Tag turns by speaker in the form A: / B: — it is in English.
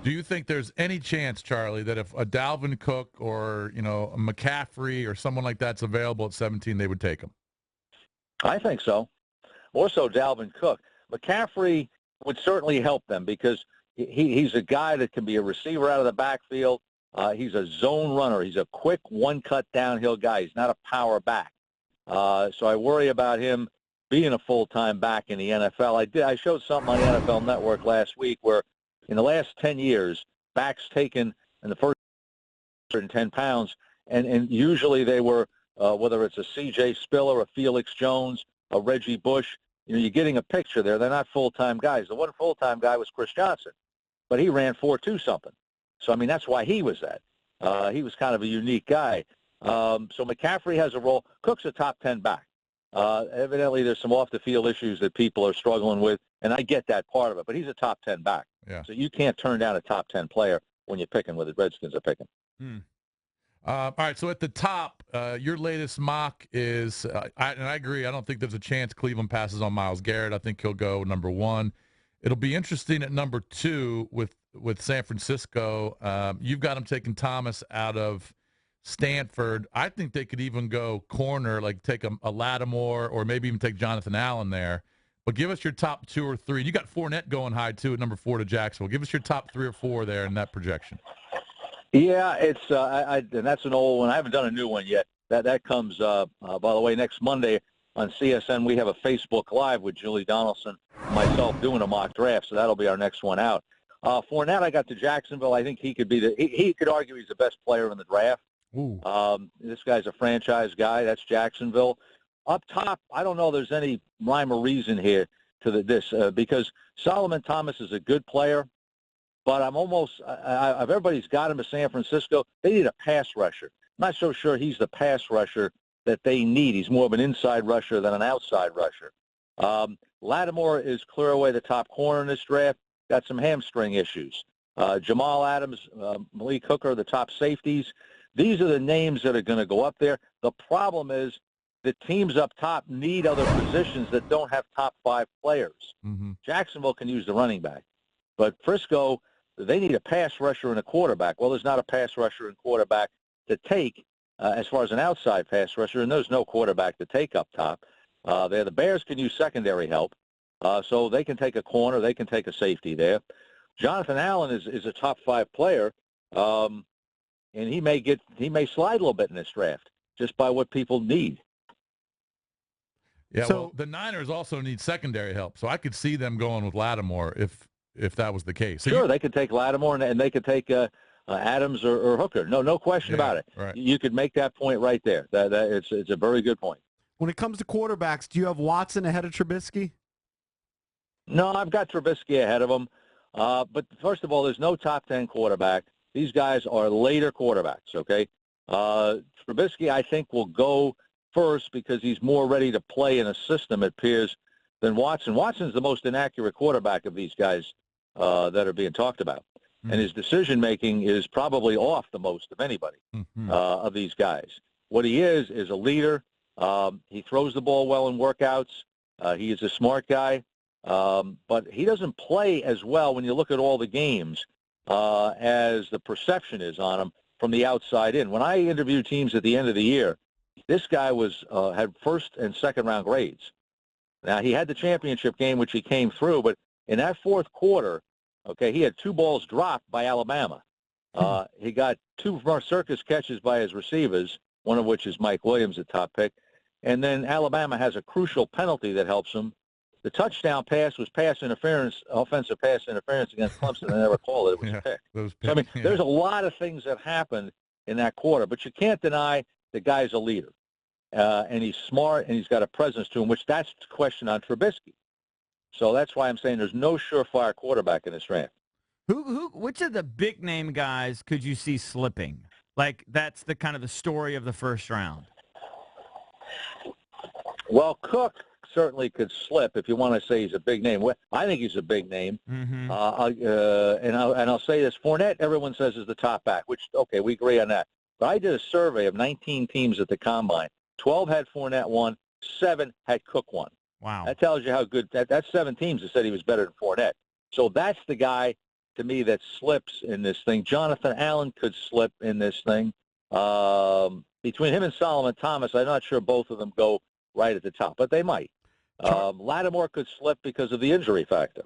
A: Do you think there's any chance, Charlie, that if a Dalvin Cook or, a McCaffrey or someone like that's available at 17, they would take him?
B: I think so. More so Dalvin Cook. McCaffrey would certainly help them because he's a guy that can be a receiver out of the backfield. He's a zone runner. He's a quick one-cut downhill guy. He's not a power back. So I worry about him being a full-time back in the NFL. I showed something on the NFL Network last week where in the last 10 years, backs taken in the first 110 pounds, and usually they were, whether it's a C.J. Spiller, a Felix Jones, a Reggie Bush, you're getting a picture there. They're not full-time guys. The one full-time guy was Chris Johnson, but he ran 4.2 something. So, I mean, that's why he was that. He was kind of a unique guy. So McCaffrey has a role. Cook's a top 10 back. Evidently, there's some off-the-field issues that people are struggling with, and I get that part of it, but he's a top 10 back.
A: Yeah.
B: So you can't turn down a top 10 player when you're picking with the Redskins are picking.
A: All right, so at the top, your latest mock is, and I agree, I don't think there's a chance Cleveland passes on Myles Garrett. I think he'll go number 1. It'll be interesting at number 2 with San Francisco. You've got them taking Thomas out of Stanford. I think they could even go corner, like take a Lattimore or maybe even take Jonathan Allen there. But give us your top 2 or 3. You got Fournette going high, too, at number 4 to Jacksonville. Give us your top 3 or 4 there in that projection.
B: Yeah, it's and that's an old one. I haven't done a new one yet. That comes, by the way, next Monday on CSN. We have a Facebook Live with Julie Donaldson and myself doing a mock draft, so that'll be our next one out. Fournette, I got to Jacksonville. I think he could be he could argue he's the best player in the draft. This guy's a franchise guy. That's Jacksonville. Up top, I don't know there's any rhyme or reason here to this because Solomon Thomas is a good player, but I'm almost everybody's got him to San Francisco. They need a pass rusher. I'm not so sure he's the pass rusher that they need. He's more of an inside rusher than an outside rusher. Lattimore is clear away the top corner in this draft. Got some hamstring issues. Jamal Adams, Malik Hooker, the top safeties. These are the names that are going to go up there. The problem is the teams up top need other positions that don't have top 5 players. Jacksonville can use the running back. But Frisco, they need a pass rusher and a quarterback. Well, there's not a pass rusher and quarterback to take as far as an outside pass rusher, and there's no quarterback to take up top. The Bears can use secondary help, so they can take a corner, they can take a safety there. Jonathan Allen is a top 5 player, and he may slide a little bit in this draft just by what people need.
A: Yeah, so, well, the Niners also need secondary help, so I could see them going with Lattimore if that was the case. So
B: sure, they could take Lattimore and they could take Adams or Hooker. No question about it.
A: Right.
B: You could make that point right there. It's a very good point.
C: When it comes to quarterbacks, do you have Watson ahead of Trubisky?
B: No, I've got Trubisky ahead of him. But first of all, there's no top 10 quarterback. These guys are later quarterbacks, okay? Trubisky, I think, will go first because he's more ready to play in a system, it appears, than Watson. Watson's the most inaccurate quarterback of these guys that are being talked about. And his decision-making is probably off the most of anybody of these guys. What he is a leader. He throws the ball well in workouts. He is a smart guy. But he doesn't play as well when you look at all the games as the perception is on him from the outside in. When I interviewed teams at the end of the year, this guy had first and second round grades. Now, he had the championship game, which he came through, but in that fourth quarter, okay, he had 2 balls dropped by Alabama. He got 2 circus catches by his receivers, one of which is Mike Williams, the top pick. And then Alabama has a crucial penalty that helps him. The touchdown pass was pass interference, offensive pass interference against Clemson. I never called it. It was a pick. So, I mean, there's a lot of things that happened in that quarter, but you can't deny the guy's a leader. And he's smart, and he's got a presence to him, which that's the question on Trubisky. So that's why I'm saying there's no surefire quarterback in this draft.
D: Which of the big name guys could you see slipping? Like that's the kind of the story of the first round.
B: Well, Cook certainly could slip if you want to say he's a big name. I think he's a big name. And I'll say this: Fournette, everyone says is the top back. Which okay, we agree on that. But I did a survey of 19 teams at the Combine. 12 had Fournette 1, 7 had Cook 1.
D: Wow.
B: That tells you how good that's 7 teams that said he was better than Fournette. So that's the guy to me that slips in this thing. Jonathan Allen could slip in this thing. Between him and Solomon Thomas, I'm not sure both of them go right at the top, but they might. Lattimore could slip because of the injury factor.